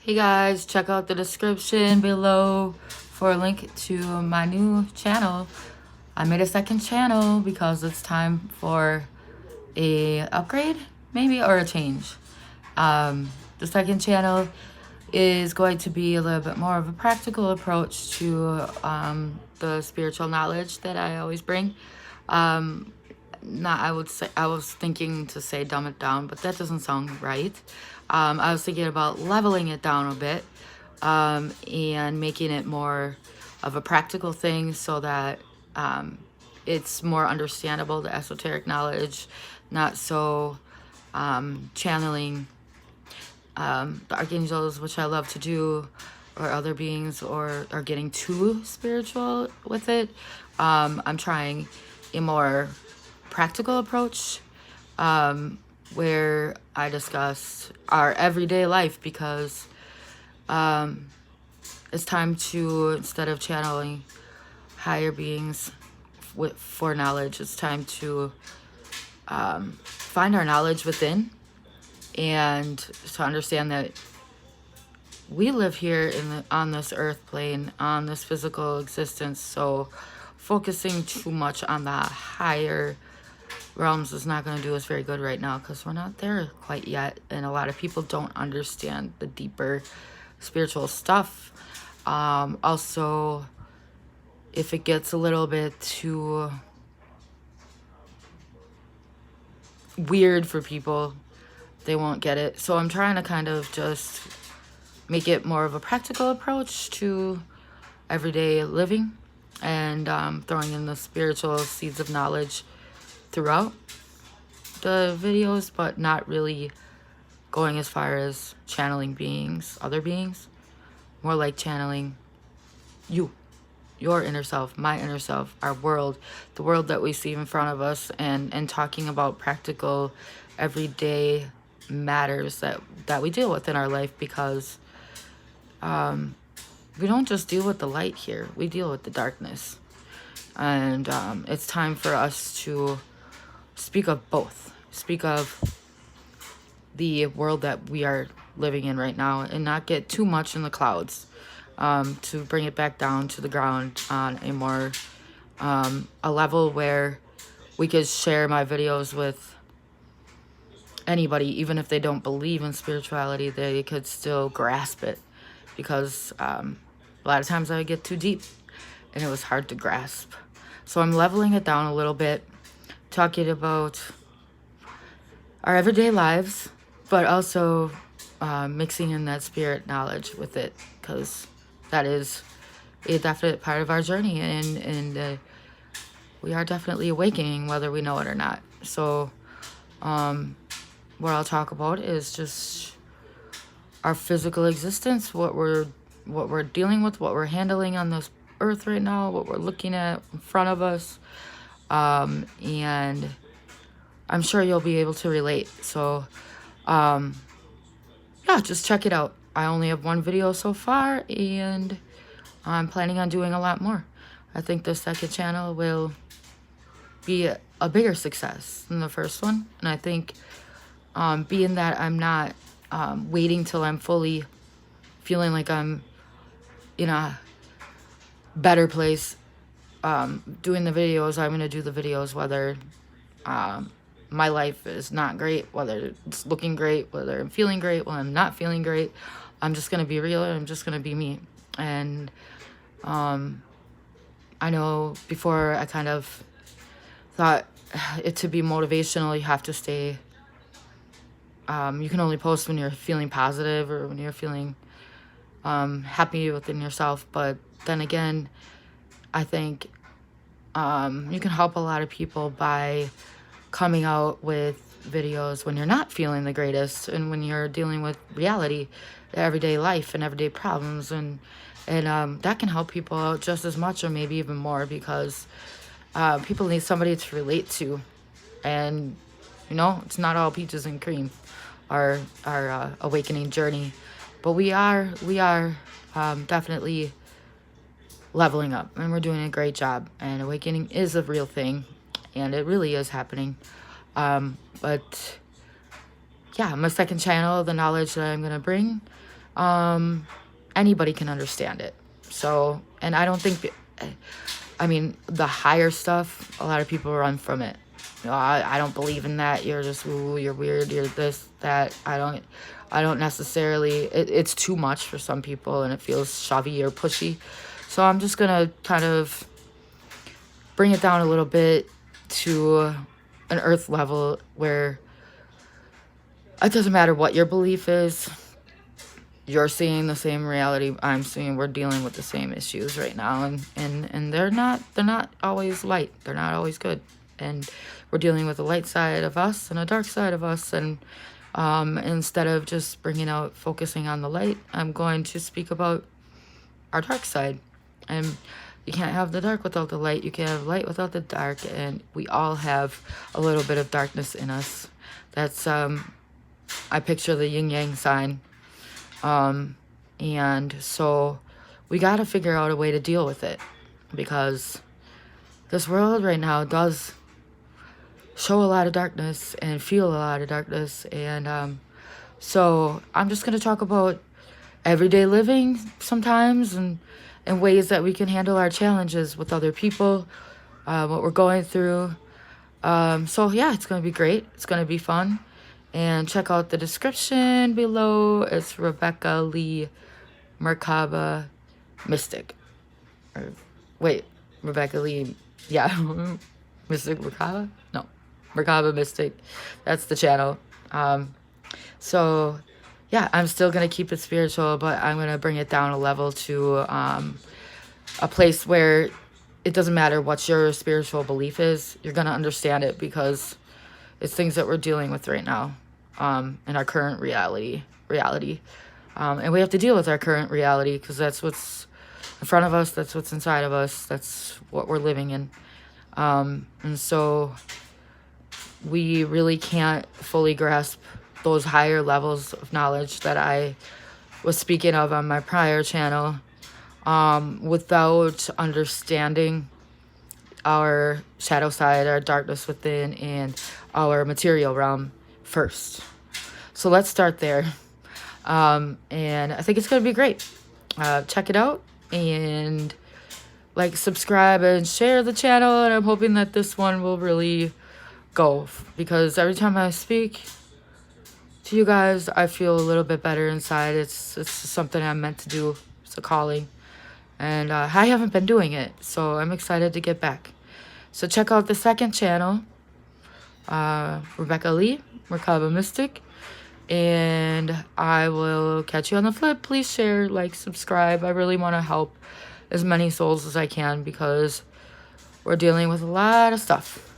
Hey guys, check out the description below for a link to my new channel. I made a second channel because it's time for a upgrade, maybe, or a change. The second channel is going to be a little bit more of a practical approach to the spiritual knowledge that I always bring. I was thinking to say dumb it down, but that doesn't sound right. I was thinking about leveling it down a bit and making it more of a practical thing so that it's more understandable, the esoteric knowledge, not so channeling the archangels, which I love to do, or other beings, or getting too spiritual with it. I'm trying a more practical approach where I discuss our everyday life, because it's time to, instead of channeling higher beings for knowledge, it's time to find our knowledge within, and to understand that we live here on this earth plane, on this physical existence. So focusing too much on the higher realms is not going to do us very good right now, because we're not there quite yet, and a lot of people don't understand the deeper spiritual stuff. Also, if it gets a little bit too weird for people, they won't get it. So I'm trying to kind of just make it more of a practical approach to everyday living, and throwing in the spiritual seeds of knowledge throughout the videos, but not really going as far as channeling other beings. More like channeling your inner self, my inner self, our world, the world that we see in front of us, and talking about practical everyday matters that we deal with in our life, because we don't just deal with the light here, we deal with the darkness. And it's time for us to speak of both. Speak of the world that we are living in right now, and not get too much in the clouds, to bring it back down to the ground on a more a level where we could share my videos with anybody. Even if they don't believe in spirituality, they could still grasp it, because a lot of times I would get too deep and it was hard to grasp. So I'm leveling it down a little bit, talking about our everyday lives, but also mixing in that spirit knowledge with it, because that is a definite part of our journey, and we are definitely awakening, whether we know it or not. So what I'll talk about is just our physical existence, what we're dealing with, what we're handling on this earth right now, what we're looking at in front of us, and I'm sure you'll be able to relate. So yeah, just check it out. I only have one video so far, and I'm planning on doing a lot more. I think the second channel will be a bigger success than the first one, and I think being that I'm not waiting till I'm fully feeling like I'm in a better place doing the videos, I'm going to do the videos whether my life is not great, whether it's looking great, whether I'm feeling great, whether I'm not feeling great. I'm just going to be real, and I'm just going to be me. And I know before I kind of thought it to be motivational, you have to stay, you can only post when you're feeling positive, or when you're feeling happy within yourself. But then again, I think you can help a lot of people by coming out with videos when you're not feeling the greatest, and when you're dealing with reality, everyday life and everyday problems, and that can help people out just as much, or maybe even more, because people need somebody to relate to. And it's not all peaches and cream, our awakening journey, but we are definitely leveling up, and we're doing a great job, and awakening is a real thing, and it really is happening. But yeah, my second channel, the knowledge that I'm gonna bring, anybody can understand it. So, and I don't think, I mean, the higher stuff, a lot of people run from it. I don't believe in that. You're just, ooh, you're weird. You're this, that. I don't necessarily, it's too much for some people and it feels shovey or pushy. So I'm just going to kind of bring it down a little bit to an earth level where it doesn't matter what your belief is. You're seeing the same reality I'm seeing. We're dealing with the same issues right now, and they're not always light. They're not always good. And we're dealing with the light side of us and a dark side of us. And instead of just focusing on the light, I'm going to speak about our dark side. And you can't have the dark without the light. You can't have light without the dark. And we all have a little bit of darkness in us. That's I picture the yin yang sign. And so we got to figure out a way to deal with it, because this world right now does show a lot of darkness and feel a lot of darkness. And so I'm just going to talk about everyday living sometimes, and ways that we can handle our challenges with other people, what we're going through. So yeah, it's going to be great. It's going to be fun. And check out the description below. It's RebekahLeeMerkabahMystic. Wait, Rebekah Lee. Yeah. Mystic Merkabah? No. RLMerkabahMystic. That's the channel. So, yeah, I'm still going to keep it spiritual, but I'm going to bring it down a level to a place where it doesn't matter what your spiritual belief is. You're going to understand it, because it's things that we're dealing with right now, in our current reality. And we have to deal with our current reality, because that's what's in front of us, that's what's inside of us, that's what we're living in. And so we really can't fully grasp those higher levels of knowledge that I was speaking of on my prior channel, without understanding our shadow side, our darkness within, and our material realm first. So let's start there. And I think it's going to be great. Check it out, and like, subscribe, and share the channel. And I'm hoping that this one will really go, because every time I speak to you guys, I feel a little bit better inside. It's something I'm meant to do. It's a calling. And I haven't been doing it, so I'm excited to get back. So check out the second channel, RebekahLeeMerkabahMystic, and I will catch you on the flip. Please share, like, subscribe. I really want to help as many souls as I can, because we're dealing with a lot of stuff.